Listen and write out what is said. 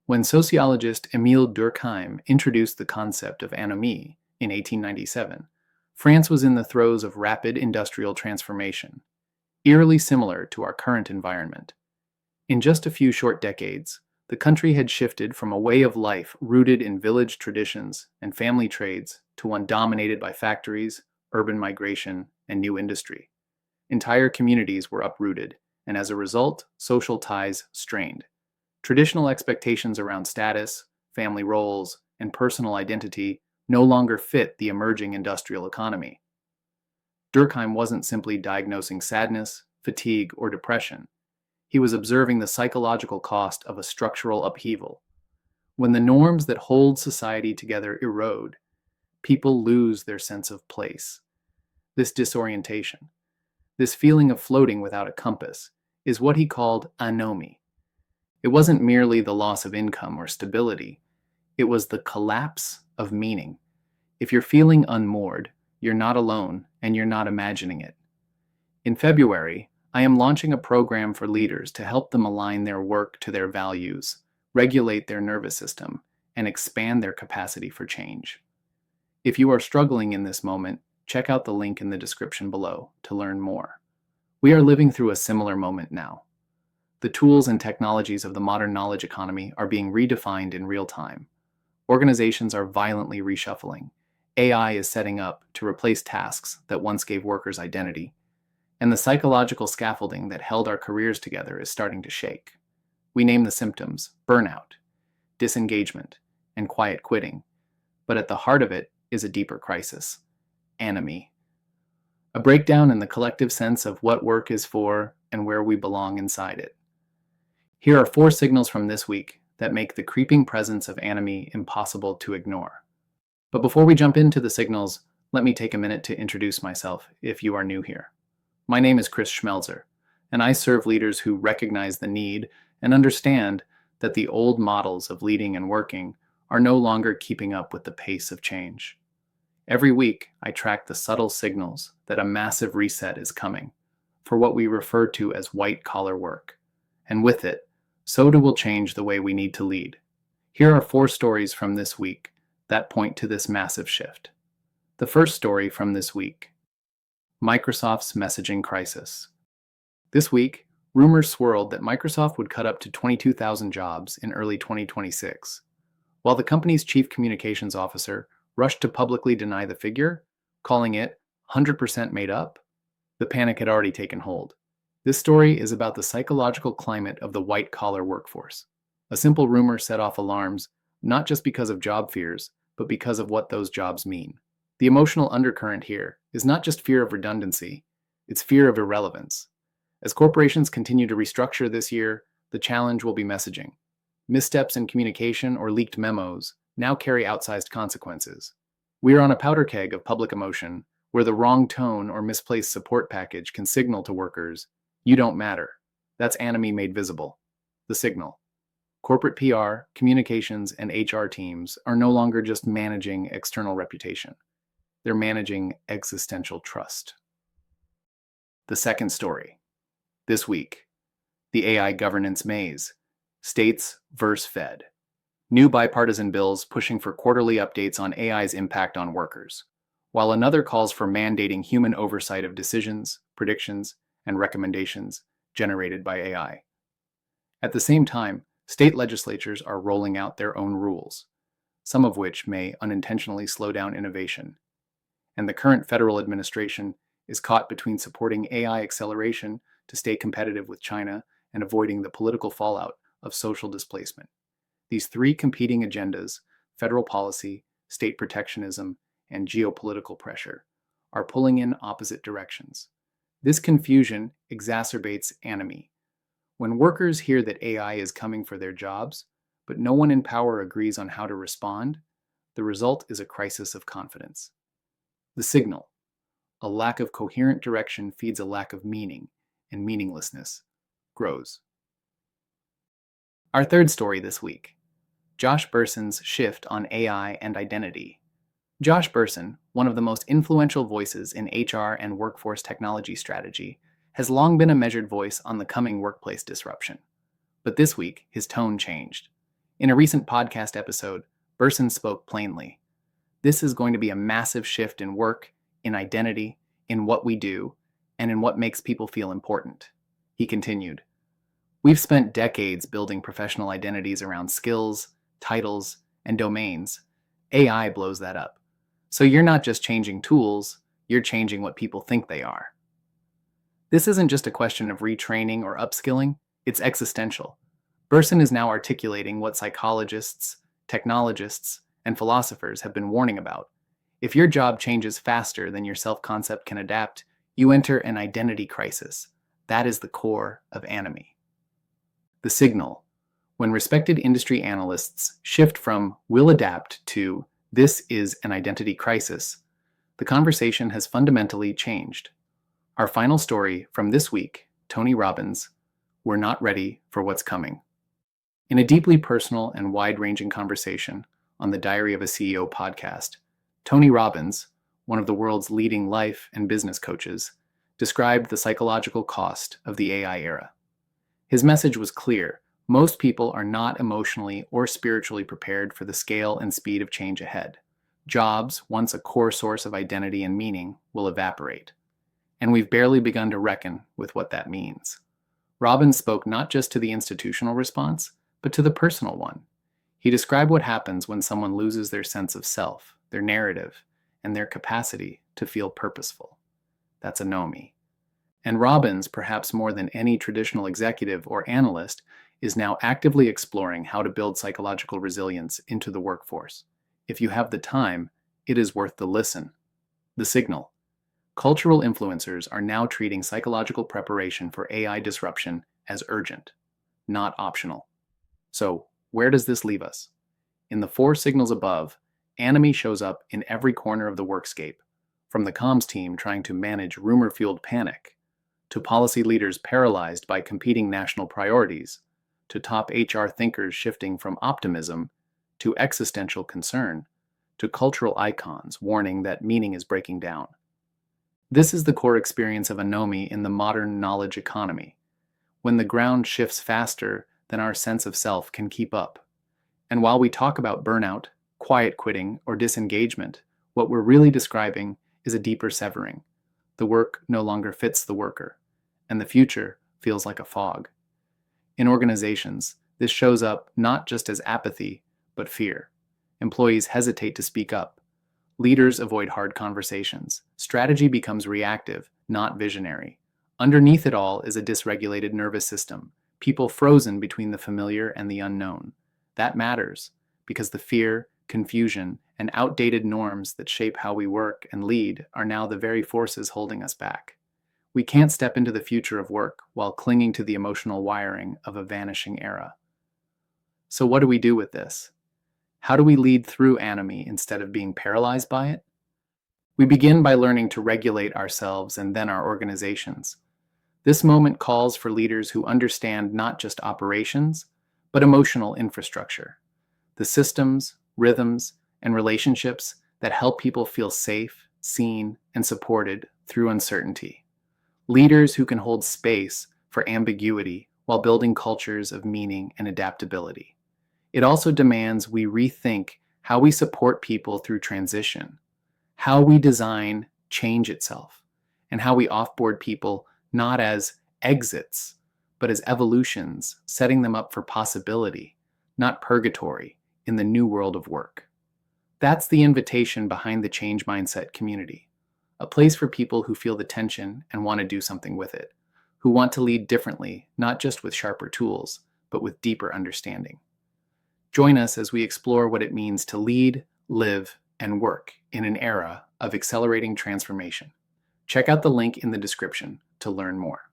When sociologist Émile Durkheim introduced the concept of anomie in 1897, France was in the throes of rapid industrial transformation, eerily similar to our current environment. In just a few short decades, the country had shifted from a way of life rooted in village traditions and family trades to one dominated by factories, urban migration, and new industry. Entire communities were uprooted, and as a result, social ties strained. Traditional expectations around status, family roles, and personal identity no longer fit the emerging industrial economy. Durkheim wasn't simply diagnosing sadness, fatigue, or depression. He was observing the psychological cost of a structural upheaval. When the norms that hold society together erode, people lose their sense of place. This disorientation, this feeling of floating without a compass, is what he called anomie. It wasn't merely the loss of income or stability, it was the collapse of meaning. If you're feeling unmoored, you're not alone and you're not imagining it. In February, I am launching a program for leaders to help them align their work to their values, regulate their nervous system, and expand their capacity for change. If you are struggling in this moment, check out the link in the description below to learn more. We are living through a similar moment now. The tools and technologies of the modern knowledge economy are being redefined in real time. Organizations are violently reshuffling. AI is setting up to replace tasks that once gave workers identity. And the psychological scaffolding that held our careers together is starting to shake. We name the symptoms burnout, disengagement, and quiet quitting. But at the heart of it is a deeper crisis, anomie. A breakdown in the collective sense of what work is for and where we belong inside it. Here are 4 signals from this week that make the creeping presence of anomie impossible to ignore. But before we jump into the signals, let me take a minute to introduce myself if you are new here. My name is Chris Schmelzer, and I serve leaders who recognize the need and understand that the old models of leading and working are no longer keeping up with the pace of change. Every week, I track the subtle signals that a massive reset is coming for what we refer to as white-collar work. And with it, so too will change the way we need to lead. Here are 4 stories from this week that point to this massive shift. The first story from this week: Microsoft's messaging crisis. This week, rumors swirled that Microsoft would cut up to 22,000 jobs in early 2026. While the company's chief communications officer rushed to publicly deny the figure, calling it 100% made up, the panic had already taken hold. This story is about the psychological climate of the white-collar workforce. A simple rumor set off alarms, not just because of job fears, but because of what those jobs mean. The emotional undercurrent here is not just fear of redundancy, it's fear of irrelevance. As corporations continue to restructure this year, the challenge will be messaging. Missteps in communication or leaked memos now carry outsized consequences. We are on a powder keg of public emotion, where the wrong tone or misplaced support package can signal to workers, "You don't matter." That's anomie made visible. The signal. Corporate PR, communications, and HR teams are no longer just managing external reputation. They're managing existential trust. The second story. This week, the AI governance maze. States versus Fed. New bipartisan bills pushing for quarterly updates on AI's impact on workers, while another calls for mandating human oversight of decisions, predictions, and recommendations generated by AI. At the same time, state legislatures are rolling out their own rules, some of which may unintentionally slow down innovation. And the current federal administration is caught between supporting AI acceleration to stay competitive with China and avoiding the political fallout of social displacement. These 3 competing agendas, federal policy, state protectionism, and geopolitical pressure, are pulling in opposite directions. This confusion exacerbates anomie. When workers hear that AI is coming for their jobs, but no one in power agrees on how to respond, the result is a crisis of confidence. The signal. A lack of coherent direction feeds a lack of meaning, and meaninglessness grows. Our third story this week: Josh Bersin's shift on AI and identity. Josh Bersin, one of the most influential voices in HR and workforce technology strategy, has long been a measured voice on the coming workplace disruption. But this week, his tone changed. In a recent podcast episode, Bersin spoke plainly. This is going to be a massive shift in work, in identity, in what we do, and in what makes people feel important. He continued, "We've spent decades building professional identities around skills, titles, and domains. AI blows that up. So you're not just changing tools, you're changing what people think they are." This isn't just a question of retraining or upskilling, it's existential. Bersin is now articulating what psychologists, technologists, and philosophers have been warning about. If your job changes faster than your self-concept can adapt, you enter an identity crisis. That is the core of Anomie. The signal. When respected industry analysts shift from "will adapt" to "this is an identity crisis," the conversation has fundamentally changed. Our final story from this week, Tony Robbins, "We're Not Ready for What's Coming." In a deeply personal and wide-ranging conversation on the Diary of a CEO podcast, Tony Robbins, one of the world's leading life and business coaches, described the psychological cost of the AI era. His message was clear. Most people are not emotionally or spiritually prepared for the scale and speed of change ahead. Jobs, once a core source of identity and meaning, will evaporate. And we've barely begun to reckon with what that means. Robbins spoke not just to the institutional response, but to the personal one. He described what happens when someone loses their sense of self, their narrative, and their capacity to feel purposeful. That's Anomie. And Robbins, perhaps more than any traditional executive or analyst, is now actively exploring how to build psychological resilience into the workforce. If you have the time, it is worth the listen. The signal. Cultural influencers are now treating psychological preparation for AI disruption as urgent, not optional. So, where does this leave us? In the four signals above, Anomie shows up in every corner of the workscape, from the comms team trying to manage rumor-fueled panic, to policy leaders paralyzed by competing national priorities, to top HR thinkers shifting from optimism to existential concern, to cultural icons warning that meaning is breaking down. This is the core experience of Anomie in the modern knowledge economy, when the ground shifts faster than our sense of self can keep up. And while we talk about burnout, quiet quitting, or disengagement, what we're really describing is a deeper severing. The work no longer fits the worker, and the future feels like a fog. In organizations, this shows up not just as apathy, but fear. Employees hesitate to speak up. Leaders avoid hard conversations. Strategy becomes reactive, not visionary. Underneath it all is a dysregulated nervous system, people frozen between the familiar and the unknown. That matters, because the fear, confusion, and outdated norms that shape how we work and lead are now the very forces holding us back. We can't step into the future of work while clinging to the emotional wiring of a vanishing era. So what do we do with this? How do we lead through Anomie instead of being paralyzed by it? We begin by learning to regulate ourselves and then our organizations. This moment calls for leaders who understand not just operations, but emotional infrastructure, the systems, rhythms, and relationships that help people feel safe, seen, and supported through uncertainty. Leaders who can hold space for ambiguity while building cultures of meaning and adaptability. It also demands we rethink how we support people through transition, how we design change itself, and how we offboard people not as exits, but as evolutions, setting them up for possibility, not purgatory, in the new world of work. That's the invitation behind the Change Mindset community, a place for people who feel the tension and want to do something with it, who want to lead differently, not just with sharper tools, but with deeper understanding. Join us as we explore what it means to lead, live, and work in an era of accelerating transformation. Check out the link in the description to learn more.